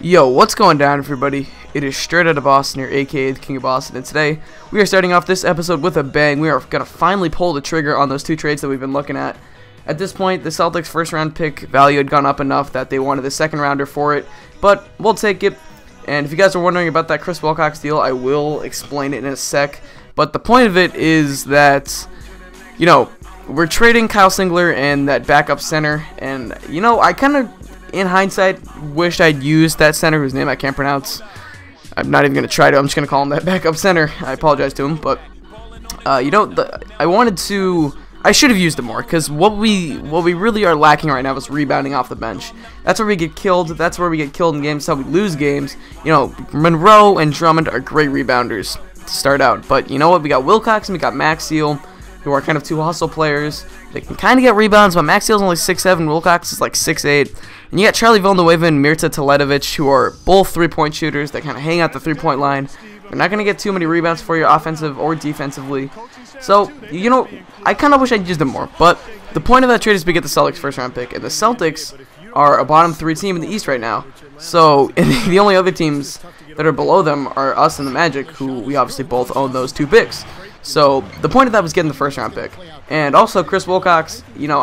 Yo, what's going down, everybody? It is Straight Outta Boston here, aka the King of Boston, and today we are starting off this episode with a bang. We are going to finally pull the trigger on those two trades that we've been looking at. At this point, the Celtics' first-round pick value had gone up enough that they wanted the second-rounder for it, but we'll take it. And if you guys are wondering about that Chris Wilcox deal, I will explain it in a sec. But the point of it is that, you know, we're trading Kyle Singler and that backup center, and, you know, I kind of, in hindsight, wished I'd used that center whose name I can't pronounce. I'm not even going to try to. I'm just going to call him that backup center. I apologize to him, but you know, I should have used him more, because what we really are lacking right now is rebounding off the bench. That's where we get killed. That's where we get killed in games. That's how we lose games. You know, Monroe and Drummond are great rebounders to start out, but you know what? We got Wilcox and we got Maxiel, who are kind of two hustle players. They can kind of get rebounds, but Maxiel's only 6'7", Wilcox is like 6'8". And you got Charlie Villanueva and Mirta Teletovic, who are both three-point shooters. They kind of hang out the three-point line. They're not going to get too many rebounds for you offensive or defensively. So, you know, I kind of wish I'd used them more. But the point of that trade is we get the Celtics first-round pick. And the Celtics are a bottom three team in the East right now. So, the only other teams that are below them are us and the Magic, who we obviously both own those two picks. So, the point of that was getting the first-round pick. And also, Chris Wilcox, you know,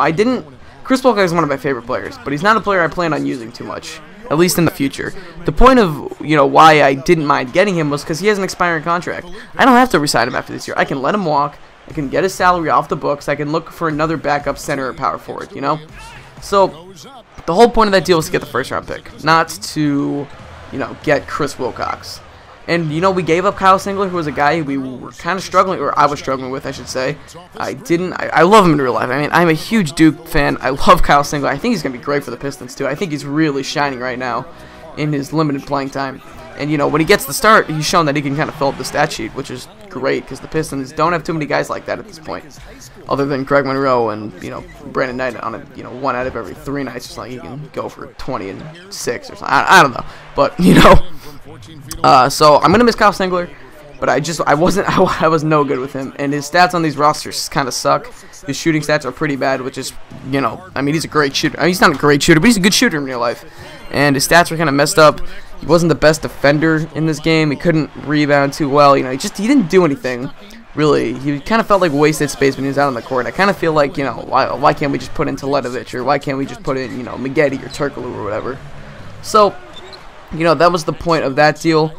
Chris Wilcox is one of my favorite players, but he's not a player I plan on using too much, at least in the future. The point of, you know, why I didn't mind getting him was because he has an expiring contract. I don't have to resign him after this year. I can let him walk. I can get his salary off the books. I can look for another backup center or power forward, you know? So, the whole point of that deal was to get the first-round pick, not to, you know, get Chris Wilcox. And, you know, we gave up Kyle Singler, who was a guy we were kind of struggling, or I was struggling with, I should say. I love him in real life. I mean, I'm a huge Duke fan. I love Kyle Singler. I think he's going to be great for the Pistons, too. I think he's really shining right now in his limited playing time. And, you know, when he gets the start, he's shown that he can kind of fill up the stat sheet, which is great, because the Pistons don't have too many guys like that at this point, other than Greg Monroe and, you know, Brandon Knight on a, you know, 1 out of every 3 nights or something. He can go for 20 and 6 or something. I don't know. But, you know, so I'm gonna miss Kyle Singler, but I was no good with him, and his stats on these rosters kind of suck. His shooting stats are pretty bad, which is, you know, I mean, he's a great shooter. I mean, he's not a great shooter, but he's a good shooter in real life. And his stats were kind of messed up. He wasn't the best defender in this game. He couldn't rebound too well. You know, he didn't do anything really. He kind of felt like wasted space when he was out on the court. I kind of feel like, you know, why can't we just put in Teletovic, or why can't we just put in, you know, Maggette or Turkoglu or whatever? So, you know, that was the point of that deal.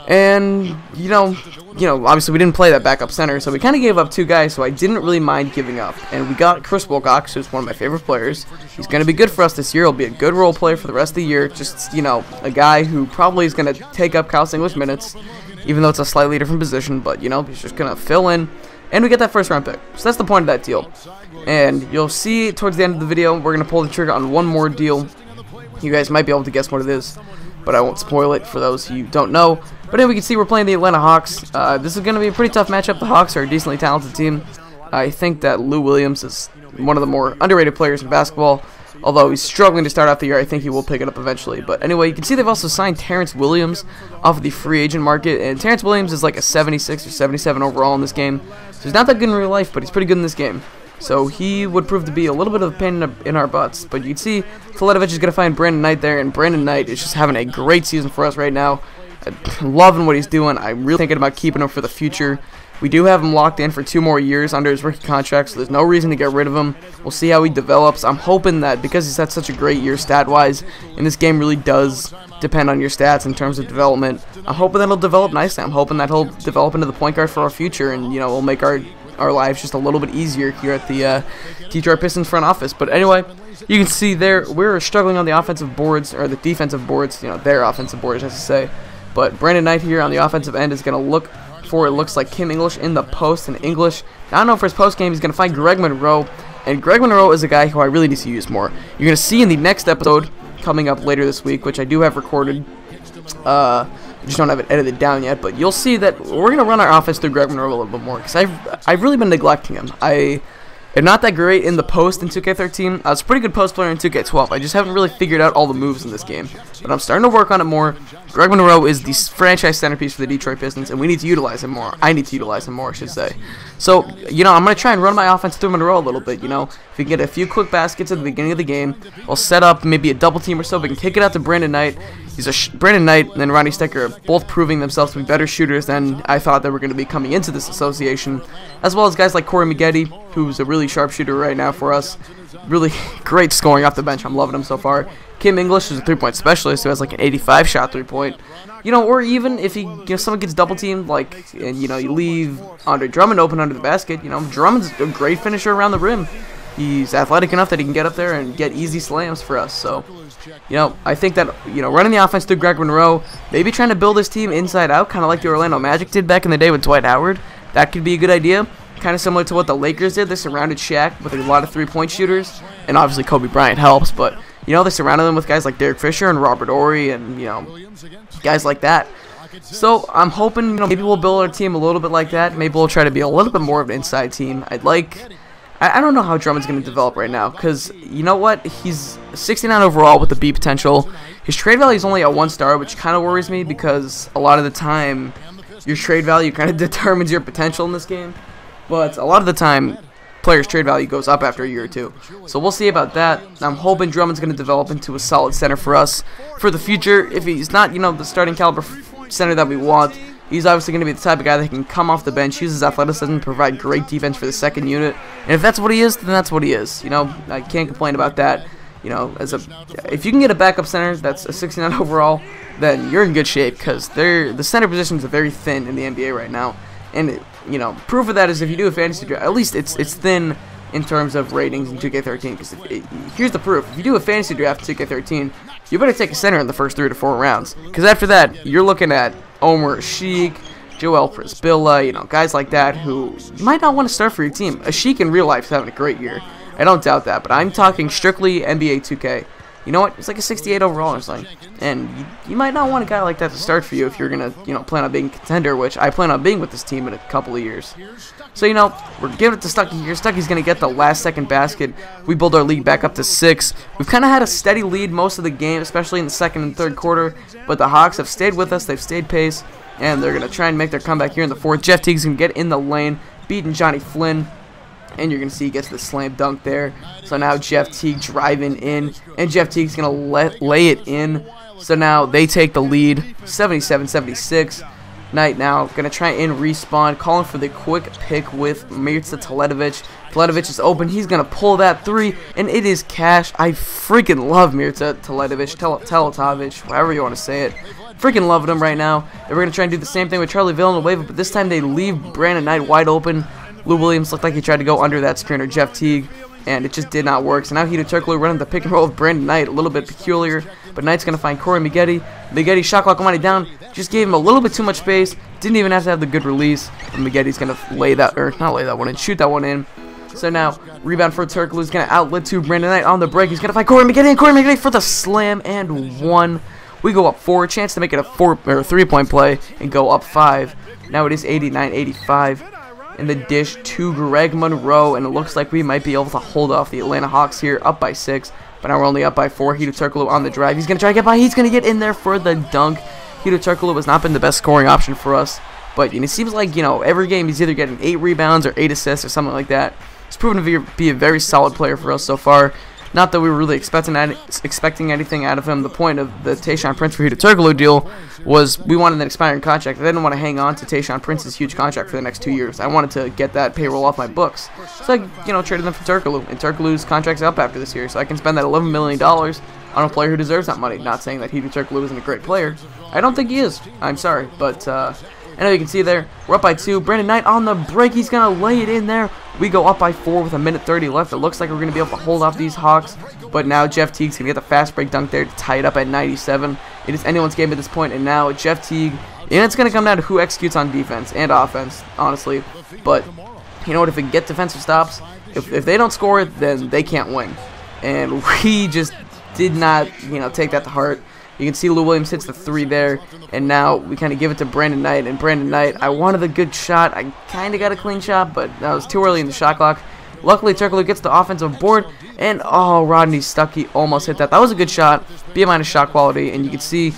And, you know, obviously we didn't play that backup center, so we kind of gave up 2 guys, so I didn't really mind giving up. And we got Chris Wilcox, who's one of my favorite players. He's going to be good for us this year. He'll be a good role player for the rest of the year. Just, you know, a guy who probably is going to take up Kyle Singler's minutes, even though it's a slightly different position. But, you know, he's just going to fill in. And we get that first-round pick. So that's the point of that deal. And you'll see towards the end of the video, we're going to pull the trigger on one more deal. You guys might be able to guess what it is, but I won't spoil it for those who don't know. But anyway, we can see we're playing the Atlanta Hawks. This is going to be a pretty tough matchup. The Hawks are a decently talented team. I think that Lou Williams is one of the more underrated players in basketball. Although he's struggling to start out the year, I think he will pick it up eventually. But anyway, you can see they've also signed Terrence Williams off of the free agent market. And Terrence Williams is like a 76 or 77 overall in this game. So he's not that good in real life, but he's pretty good in this game. So he would prove to be a little bit of a pain in our butts. But you can see Teletovic is going to find Brandon Knight there, and Brandon Knight is just having a great season for us right now. I'm loving what he's doing. I'm really thinking about keeping him for the future. We do have him locked in for 2 more years under his rookie contract, so there's no reason to get rid of him. We'll see how he develops. I'm hoping that because he's had such a great year stat-wise, and this game really does depend on your stats in terms of development, I'm hoping that he'll develop nicely. I'm hoping that he'll develop into the point guard for our future, and, you know, we'll make our lives just a little bit easier here at the Detroit Pistons front office. But anyway, you can see there we're struggling on the offensive boards, or the defensive boards, you know, their offensive boards, I should say. But Brandon Knight here on the offensive end is going to look for, it looks like, Kim English in the post, and English, I don't know, for his post game, he's going to find Greg Monroe. And Greg Monroe is a guy who I really need to use more. You're going to see in the next episode coming up later this week, which I do have recorded. I just don't have it edited down yet, but you'll see that we're going to run our offense through Greg Monroe a little bit more, because I've really been neglecting him. I am not that great in the post in 2K13. I was a pretty good post player in 2K12. I just haven't really figured out all the moves in this game, but I'm starting to work on it more. Greg Monroe is the franchise centerpiece for the Detroit Pistons, and we need to utilize him more. I need to utilize him more, I should say. So, you know, I'm going to try and run my offense through Monroe a little bit, you know. If we can get a few quick baskets at the beginning of the game, we'll set up maybe a double team or so. We can kick it out to Brandon Knight. Brandon Knight and then Ronnie Stecker are both proving themselves to be better shooters than I thought they were going to be coming into this association, as well as guys like Corey Maggette, who's a really sharp shooter right now for us. Really great scoring off the bench. I'm loving him so far. Kim English is a three-point specialist who has like an 85 shot three-point. Or even if someone gets double teamed, and you leave Andre Drummond open under the basket, Drummond's a great finisher around the rim. He's athletic enough that he can get up there and get easy slams for us. So, I think that, running the offense through Greg Monroe, maybe trying to build this team inside out, kind of like the Orlando Magic did back in the day with Dwight Howard, that could be a good idea. Kind of similar to what the Lakers did. They surrounded Shaq with a lot of three-point shooters, and obviously Kobe Bryant helps, but, they surrounded them with guys like Derek Fisher and Robert Horry and, guys like that. So I'm hoping, maybe we'll build our team a little bit like that. Maybe we'll try to be a little bit more of an inside team. I don't know how Drummond's going to develop right now, because you know what? He's 69 overall with the B potential. His trade value is only at 1 star, which kind of worries me, because a lot of the time your trade value kind of determines your potential in this game. But a lot of the time, players' trade value goes up after a year or two. So we'll see about that. I'm hoping Drummond's going to develop into a solid center for us for the future. If he's not, the starting caliber center that we want, he's obviously going to be the type of guy that can come off the bench, use his athleticism, provide great defense for the second unit. And if that's what he is, then that's what he is. I can't complain about that. If you can get a backup center that's a 69 overall, then you're in good shape, because the center positions are very thin in the NBA right now. And proof of that is if you do a fantasy draft, at least it's thin in terms of ratings in 2K13. Because here's the proof: if you do a fantasy draft in 2K13, you better take a center in the first 3 to 4 rounds. Because after that, you're looking at Omer Asik, Joel Prisbilla, guys like that who you might not want to start for your team. Asik in real life is having a great year. I don't doubt that, but I'm talking strictly NBA 2K. You know what? It's like a 68 overall or something. And you might not want a guy like that to start for you if you're going to, plan on being a contender, which I plan on being with this team in a couple of years. So, we're giving it to Stuckey here. Stuckey's going to get the last-second basket. We build our lead back up to 6. We've kind of had a steady lead most of the game, especially in the second and third quarter. But the Hawks have stayed with us. They've stayed pace. And they're going to try and make their comeback here in the fourth. Jeff Teague's going to get in the lane, beating Johnny Flynn. And you're going to see he gets the slam dunk there. So now Jeff Teague driving in. And Jeff Teague's going to lay it in. So now they take the lead, 77-76. Knight now going to try and respawn. Calling for the quick pick with Mirza Teletovic. Teletovic is open. He's going to pull that 3. And it is cash. I freaking love Mirza Teletovic. Teletovic, however you want to say it. Freaking loving him right now. And we're going to try and do the same thing with Charlie Villanueva. But this time they leave Brandon Knight wide open. Lou Williams looked like he tried to go under that screener, Jeff Teague, and it just did not work. So now Hedo Turkoglu running the pick and roll with Brandon Knight, a little bit peculiar, but Knight's going to find Corey Maggette. Maggette shot clock money down, just gave him a little bit too much space, didn't even have to have the good release, and Maggette's going to lay that, or not lay that one in, shoot that one in. So now, rebound for Turkoglu, he's going to outlet to Brandon Knight on the break, he's going to find Corey Maggette, and Corey Maggette for the slam, and 1. We go up 4, chance to make it a 3-point play, and go up 5. Now it is 89-85. In the dish to Greg Monroe, and it looks like we might be able to hold off the Atlanta Hawks here, up by 6, but now we're only up by 4. Hedo Turkoglu on the drive, he's going to try to get by, he's going to get in there for the dunk. Hedo Turkoglu has not been the best scoring option for us, but it seems like, every game he's either getting 8 rebounds or 8 assists or something like that. He's proven to be a very solid player for us so far. Not that we were really expecting anything out of him. The point of the Tayshaun Prince for Hedo Turkoglu deal was we wanted an expiring contract. I didn't want to hang on to Tayshaun Prince's huge contract for the next 2 years. I wanted to get that payroll off my books. So I, traded them for Turkoglu. And Turkoglu's contract's up after this year, so I can spend that $11 million on a player who deserves that money. Not saying that Hedo Turkoglu isn't a great player. I don't think he is. I'm sorry, but I know you can see there, we're up by 2. Brandon Knight on the break, he's going to lay it in there. We go up by 4 with 1:30 left. It looks like we're going to be able to hold off these Hawks. But now Jeff Teague's going to get the fast break dunk there to tie it up at 97. It is anyone's game at this point, and now Jeff Teague, and it's going to come down to who executes on defense and offense, honestly. But, you know what, if we can get defensive stops, if they don't score it, then they can't win. And we just did not, take that to heart. You can see Lou Williams hits the 3 there, and now we kind of give it to Brandon Knight. And Brandon Knight, I wanted a good shot. I kind of got a clean shot, but that was too early in the shot clock. Luckily, Turkoglu gets the offensive board, and Rodney Stuckey almost hit that. That was a good shot, B- shot quality, and you can see,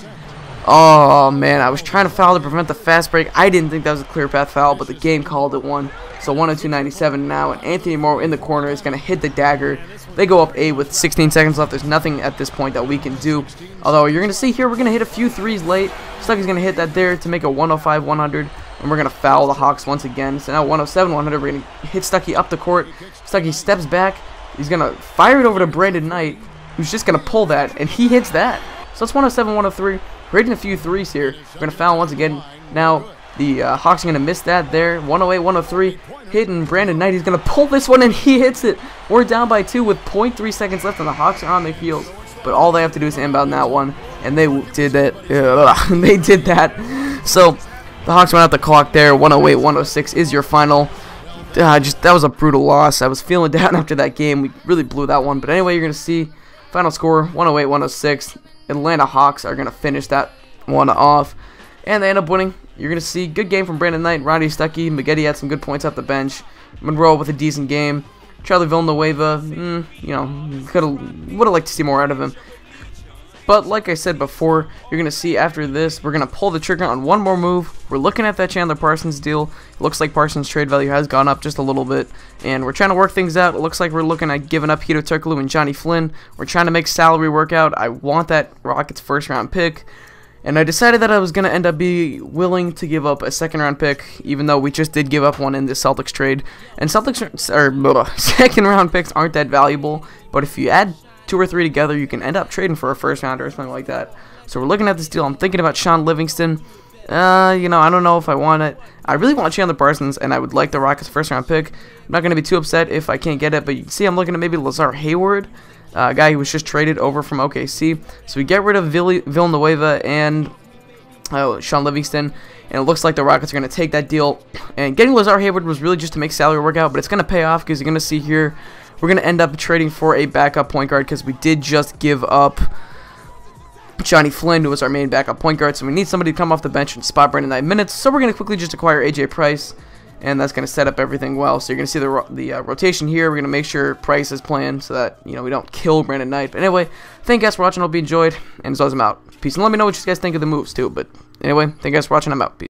oh man, I was trying to foul to prevent the fast break. I didn't think that was a clear path foul, but the game called it one. So 102.97 now, and Anthony Morrow in the corner is going to hit the dagger. They go up 8 with 16 seconds left. There's nothing at this point that we can do. Although you're going to see here, we're going to hit a few threes late. Stucky's going to hit that there to make a 105-100. And we're going to foul the Hawks once again. So now 107-100. We're going to hit Stucky up the court. Stucky steps back. He's going to fire it over to Brandon Knight, who's just going to pull that. And he hits that. So it's 107-103. We're hitting a few threes here. We're going to foul once again. Now the Hawks are going to miss that there. 108-103. Hitting Brandon Knight. He's going to pull this one, and he hits it. We're down by 2 with 0.3 seconds left, and the Hawks are on their heels. But all they have to do is inbound that one, and they did that. They did that. So the Hawks went out the clock there. 108-106 is your final. That was a brutal loss. I was feeling down after that game. We really blew that one. But anyway, you're going to see final score 108-106. Atlanta Hawks are going to finish that one off, and they end up winning. You're going to see good game from Brandon Knight, Rodney Stuckey. Maggette had some good points off the bench. Monroe with a decent game. Charlie Villanueva, would have liked to see more out of him. But like I said before, you're going to see after this, we're going to pull the trigger on one more move. We're looking at that Chandler Parsons deal. It looks like Parsons' trade value has gone up just a little bit, and we're trying to work things out. It looks like we're looking at giving up Hedo Turkoglu and Johnny Flynn. We're trying to make salary work out. I want that Rockets first-round pick. And I decided that I was going to end up being willing to give up a second-round pick, even though we just did give up one in the Celtics trade. And second-round picks aren't that valuable, but if you add 2 or 3 together, you can end up trading for a first-rounder or something like that. So we're looking at this deal. I'm thinking about Sean Livingston. I don't know if I want it. I really want Chandler Parsons, and I would like the Rockets first-round pick. I'm not going to be too upset if I can't get it, but you can see I'm looking at maybe Lazar Hayward. A guy who was just traded over from OKC. So we get rid of Villanueva and Sean Livingston, and it looks like the Rockets are going to take that deal. And getting Lazar Hayward was really just to make salary work out, but it's going to pay off because you're going to see here we're going to end up trading for a backup point guard because we did just give up Johnny Flynn, who was our main backup point guard. So we need somebody to come off the bench and spot Brandon 9 minutes. So we're going to quickly just acquire AJ Price. And that's going to set up everything well. So you're going to see the rotation here. We're going to make sure Price is playing so that we don't kill Brandon Knight. But anyway, thank you guys for watching. Hope you enjoyed. And as always, I'm out. Peace. And let me know what you guys think of the moves too. But anyway, thank you guys for watching. I'm out. Peace.